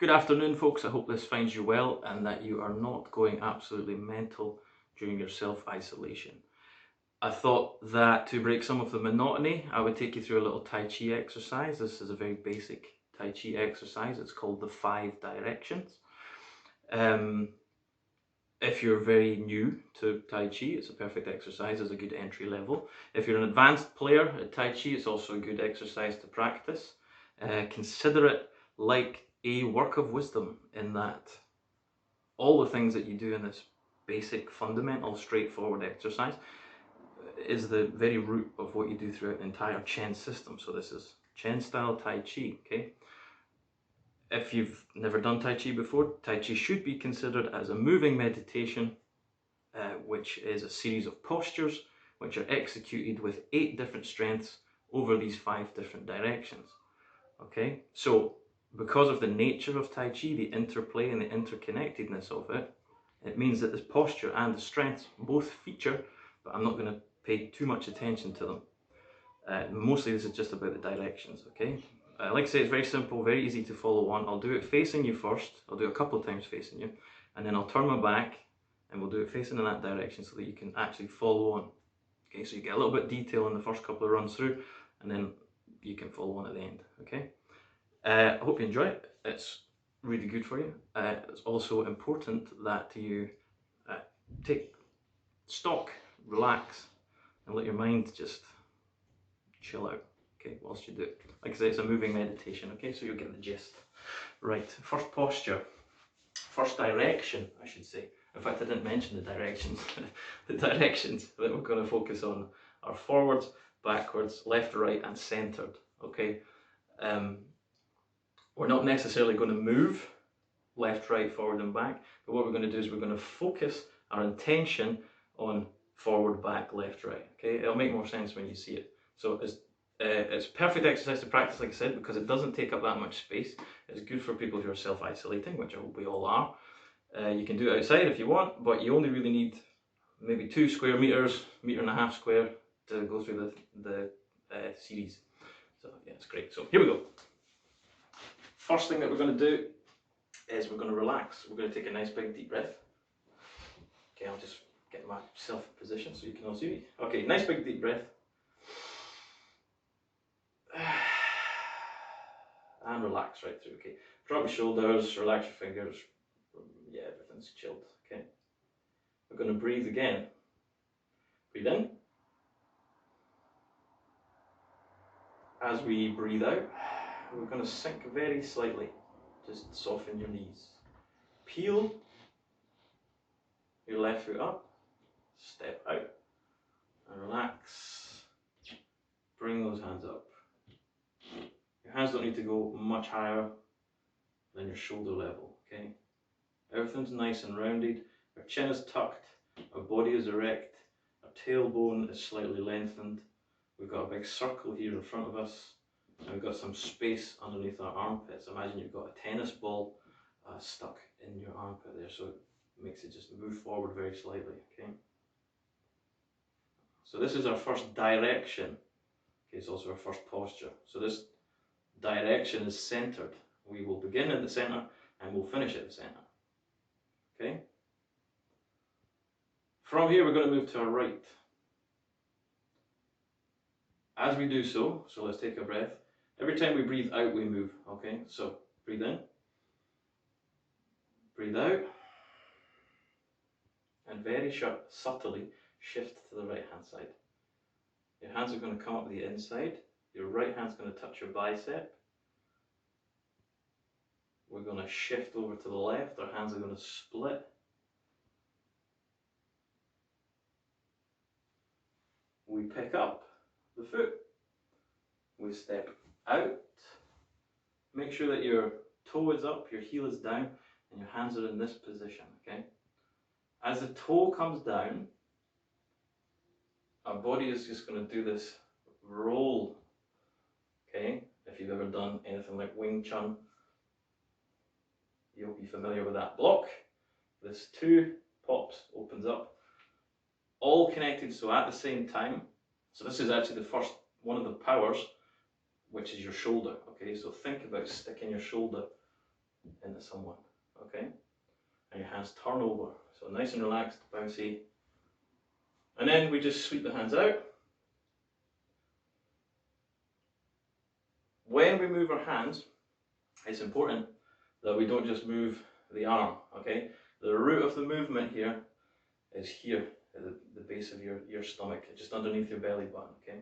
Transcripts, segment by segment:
Good afternoon, folks. I hope this finds you well and that you are not going absolutely mental during your self-isolation. I thought that to break some of the monotony, I would take you through a little Tai Chi exercise. This is a very basic Tai Chi exercise. It's called the 5 directions. Um, if you're very new to Tai Chi, it's a perfect exercise as a good entry level. If you're an advanced player at Tai Chi, it's also a good exercise to practice. Consider it like a work of wisdom in that all the things that you do in this basic, fundamental, straightforward exercise is the very root of what you do throughout the entire Chen system. So this is Chen Style Tai Chi, okay? If you've never done Tai Chi before, Tai Chi should be considered as a moving meditation, which is a series of postures which are executed with 8 different strengths over these 5 different directions, okay? So because of the nature of Tai Chi, the interplay and the interconnectedness of it, it means that this posture and the strengths both feature, but I'm not going to pay too much attention to them. Mostly this is just about the directions, okay? Like I say, it's very simple, very easy to follow on. I'll do it facing you first. I'll do it a couple of times facing you, and then I'll turn my back and we'll do it facing in that direction so that you can actually follow on. Okay, so you get a little bit of detail in the first couple of runs through, and then you can follow on at the end, okay? I hope you enjoy it. It's really good for you. It's also important that you take stock, relax, and let your mind just chill out, okay, whilst you do it. Like I say, it's a moving meditation, okay, so you'll get the gist. Right, first posture, first direction, I should say. In fact, I didn't mention the directions. The directions that we're going to focus on are forwards, backwards, left, right, and centered, okay? We're not necessarily going to move left, right, forward, and back, but what we're going to do is we're going to focus our intention on forward, back, left, right, okay? It'll make more sense when you see it. So it's perfect exercise to practice, like I said, because it doesn't take up that much space. It's good for people who are self-isolating, which I hope we all are. You can do it outside if you want, but you only really need maybe 2 square meters, 1.5 square to go through the series. So yeah, it's great. So here we go. First thing that we're going to do is we're going to relax. We're going to take a nice big deep breath. Okay, I'll just get myself in position so you can all see me. Okay, nice big deep breath. And relax right through, okay? Drop your shoulders, relax your fingers. Yeah, everything's chilled, okay? We're going to breathe again. Breathe in. As we breathe out, we're going to sink very slightly. Just soften your knees. Peel your left foot up. Step out. And relax. Bring those hands up. Your hands don't need to go much higher than your shoulder level, okay? Everything's nice and rounded. Our chin is tucked. Our body is erect. Our tailbone is slightly lengthened. We've got a big circle here in front of us. And we've got some space underneath our armpits. Imagine you've got a tennis ball stuck in your armpit there, so it makes it just move forward very slightly, okay? So this is our first direction. Okay, it's also our first posture. So this direction is centered. We will begin at the center and we'll finish at the center, okay? From here, we're going to move to our right. As we do so let's take a breath. Every time we breathe out, we move, okay? So breathe in, breathe out, and very subtly shift to the right hand side. Your hands are going to come up the inside. Your right hand's going to touch your bicep. We're going to shift over to the left. Our hands are going to split. We pick up the foot. We step out. Make sure that your toe is up, your heel is down, and your hands are in this position, okay? As the toe comes down, our body is just going to do this roll, okay? If you've ever done anything like Wing Chun, you'll be familiar with that block. This 2 pops, opens up, all connected, so at the same time. So this is actually the first one of the powers, which is your shoulder, okay? So think about sticking your shoulder into someone, okay? And your hands turn over, so nice and relaxed, bouncy. And then we just sweep the hands out. When we move our hands, it's important that we don't just move the arm, okay? The root of the movement here is here, at the base of your stomach, just underneath your belly button, okay?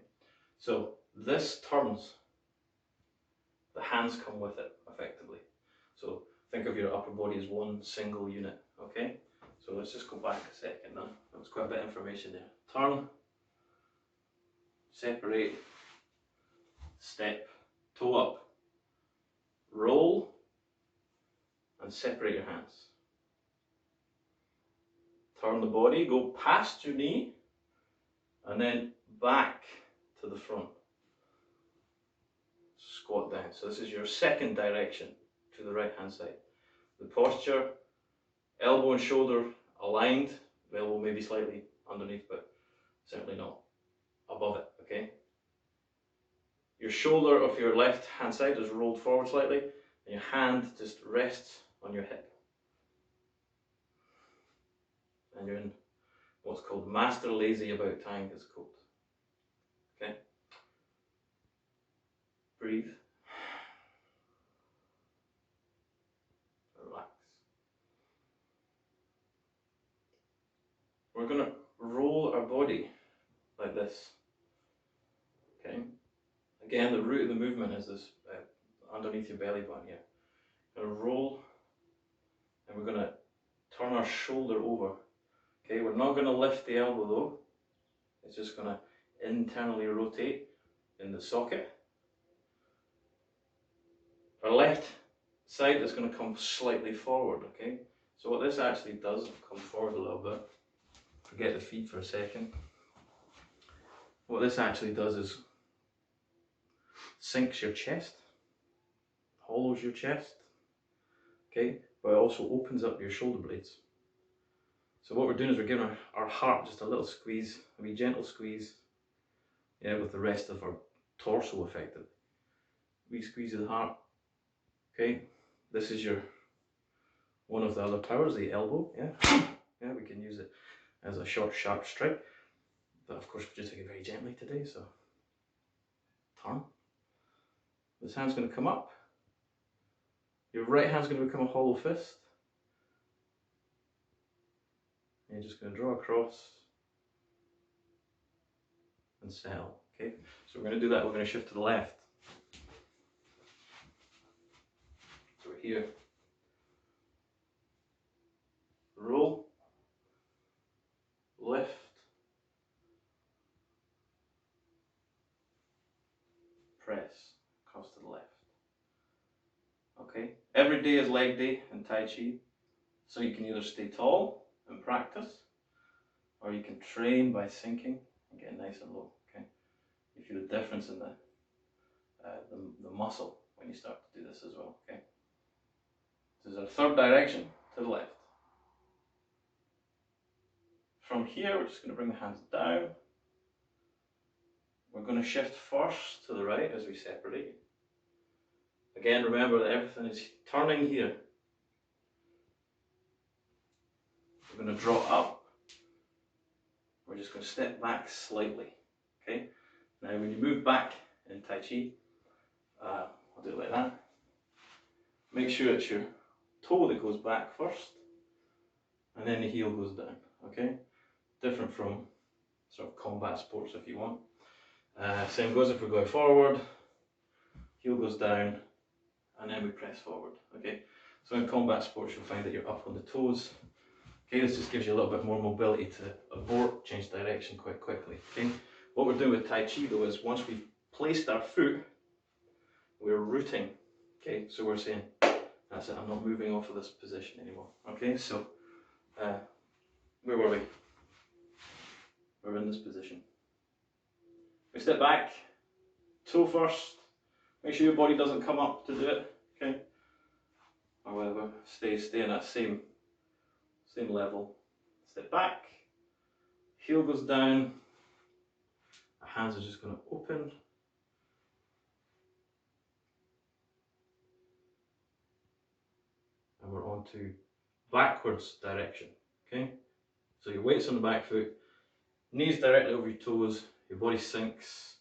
So this turns, the hands come with it, effectively. So think of your upper body as one single unit, okay? So let's just go back a second now. That was quite a bit of information there. Turn, separate, step, toe up, roll, and separate your hands. Turn the body, go past your knee, and then back to the front. Squat down. So this is your second direction to the right hand side. The posture, elbow and shoulder aligned, the elbow maybe slightly underneath, but certainly not above it, okay? Your shoulder of your left hand side is rolled forward slightly, and your hand just rests on your hip. And you're in what's called master lazy about time, it's called. Okay? Breathe. Relax. We're going to roll our body like this. Okay? Again, the root of the movement is this underneath your belly button here. We're going to roll, and we're going to turn our shoulder over. Okay, we're not going to lift the elbow though. It's just going to internally rotate in the socket. Our left side is going to come slightly forward, okay? So what this actually does, come forward a little bit, forget the feet for a second. What this actually does is sinks your chest, hollows your chest, okay? But it also opens up your shoulder blades. So what we're doing is we're giving our heart just a little squeeze, a wee gentle squeeze, yeah, with the rest of our torso affected. Wee squeeze of the heart, okay? This is your one of the other powers, the elbow, yeah? Yeah, we can use it as a short, sharp strike. But of course, we're just taking it very gently today, so turn. This hand's going to come up. Your right hand's going to become a hollow fist. And you're just going to draw across and settle, okay? So we're going to do that, we're going to shift to the left. So we're here. Roll, lift, press, across to the left. Okay, every day is leg day in Tai Chi, so you can either stay tall and practice, or you can train by sinking and get nice and low. Okay, you feel the difference in the muscle when you start to do this as well. Okay, this is our third direction to the left. From here, we're just going to bring the hands down. We're going to shift first to the right as we separate. Again, remember that everything is turning here. We're going to draw up. We're just going to step back slightly. Okay. Now, when you move back in Tai Chi, I'll do it like that. Make sure it's your toe that goes back first, and then the heel goes down. Okay. Different from sort of combat sports, if you want. Same goes if we're going forward. Heel goes down, and then we press forward. Okay. So in combat sports, you'll find that you're up on the toes. Okay, this just gives you a little bit more mobility to abort, change direction quite quickly. Okay, what we're doing with Tai Chi though is once we've placed our foot, we're rooting. Okay, so we're saying, that's it, I'm not moving off of this position anymore. Okay, so where were we? We're in this position. We step back, toe first, make sure your body doesn't come up to do it. Okay, or whatever, stay in that same level. Step back, heel goes down, our hands are just going to open. and we're on to backwards direction. Okay, so your weight's on the back foot, knees directly over your toes, your body sinks.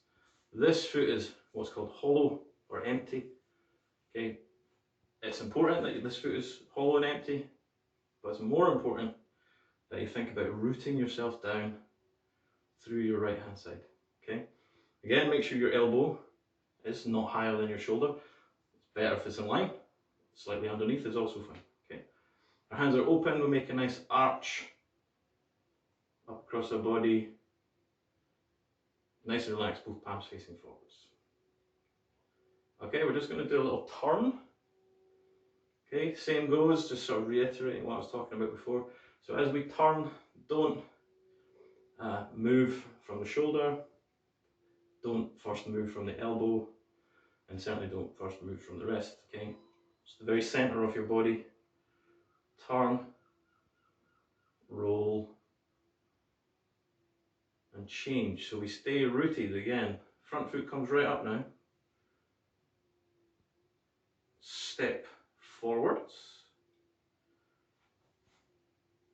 This foot is what's called hollow or empty. Okay, it's important that this foot is hollow and empty, but it's more important that you think about rooting yourself down through your right hand side. Okay, again, make sure your elbow is not higher than your shoulder. It's better if it's in line. Slightly underneath is also fine. Okay, our hands are open. We make a nice arch up across our body. Nice and relaxed, both palms facing forwards. Okay, we're just going to do a little turn. Okay, same goes, just sort of reiterating what I was talking about before. So as we turn, don't move from the shoulder, don't first move from the elbow, and certainly don't first move from the wrist. Okay, it's the very center of your body. Turn, roll, and change. So we stay rooted again. Front foot comes right up now. Step forwards.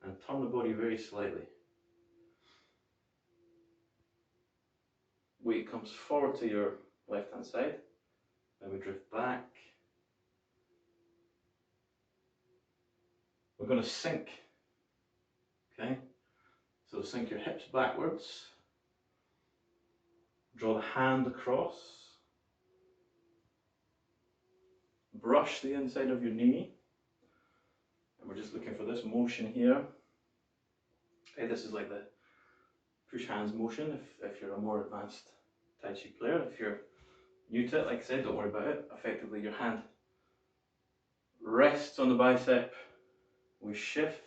And turn the body very slightly. Weight comes forward to your left hand side. Then we drift back. We're going to sink. Okay? So sink your hips backwards. Draw the hand across. Brush the inside of your knee. And we're just looking for this motion here. Okay, this is like the push hands motion if you're a more advanced Tai Chi player. If you're new to it, like I said, don't worry about it. Effectively, your hand rests on the bicep. We shift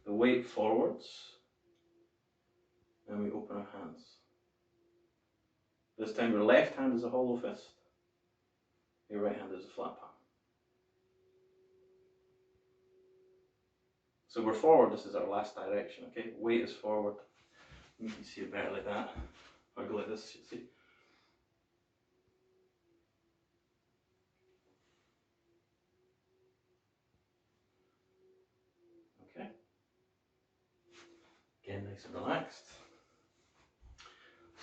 the weight forwards and we open our hands. This time your left hand is a hollow fist, your right hand is a flat palm. So we're forward, this is our last direction, okay? Weight is forward. You can see it better like that. If I go like this, you see. Okay. Again, nice and relaxed.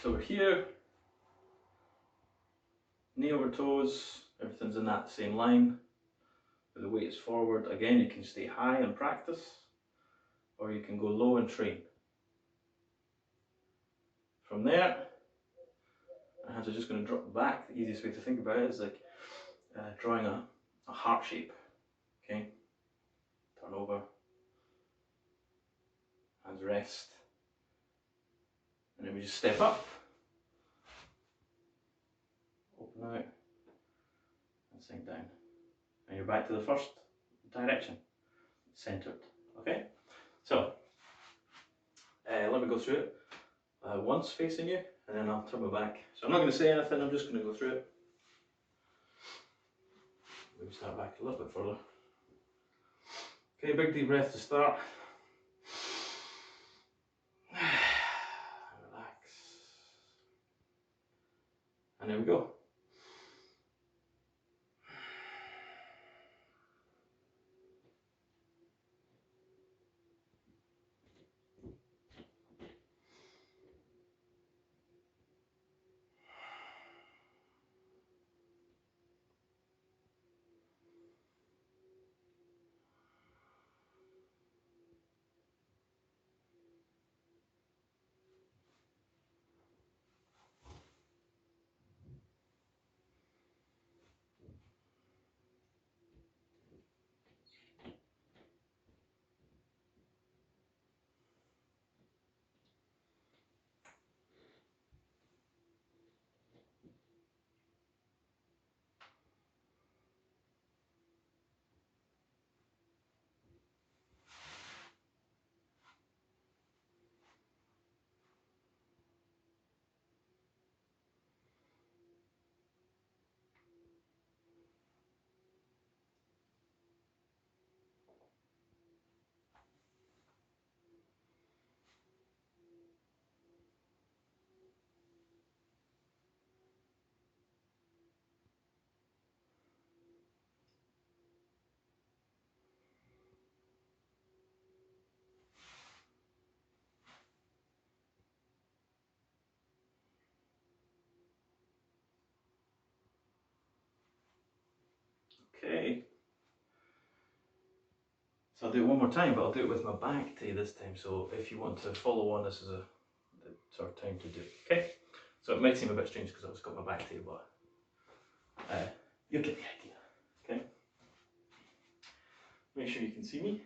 So we're here, knee over toes, everything's in that same line. But the weight is forward. Again, you can stay high and practice, or you can go low and train. From there, our hands are just going to drop back. The easiest way to think about it is like drawing a heart shape. Okay, turn over, hands rest, and then we just step up, open out, and sink down. And you're back to the first direction, centered. Okay, so let me go through it once facing you, and then I'll turn my back. So I'm not going to say anything, I'm just going to go through it. Maybe start back a little bit further. Okay, big deep breath to start. Relax. And there we go. Okay. So I'll do it one more time, but I'll do it with my back to you this time. So if you want to follow on, this is the sort of time to do it. Okay. So it might seem a bit strange because I've just got my back to you, but you'll get the idea. Okay. Make sure you can see me.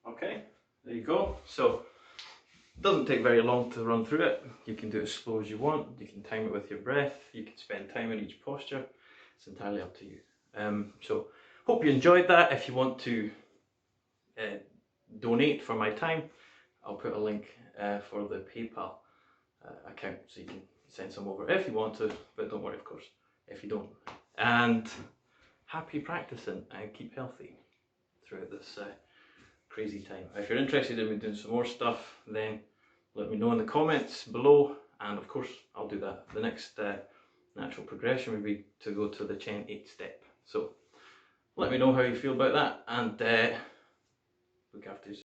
Okay, there you go. So it doesn't take very long to run through it. You can do it as slow as you want. You can time it with your breath. You can spend time in each posture. It's entirely up to you. So hope you enjoyed that. If you want to donate for my time, I'll put a link for the PayPal account so you can send some over if you want to, but don't worry, of course, if you don't. And happy practicing and keep healthy throughout this crazy time. If you're interested in me doing some more stuff, then let me know in the comments below, and of course I'll do that. The next natural progression would be to go to the Chen 8 step. So let me know how you feel about that, and look after yourself.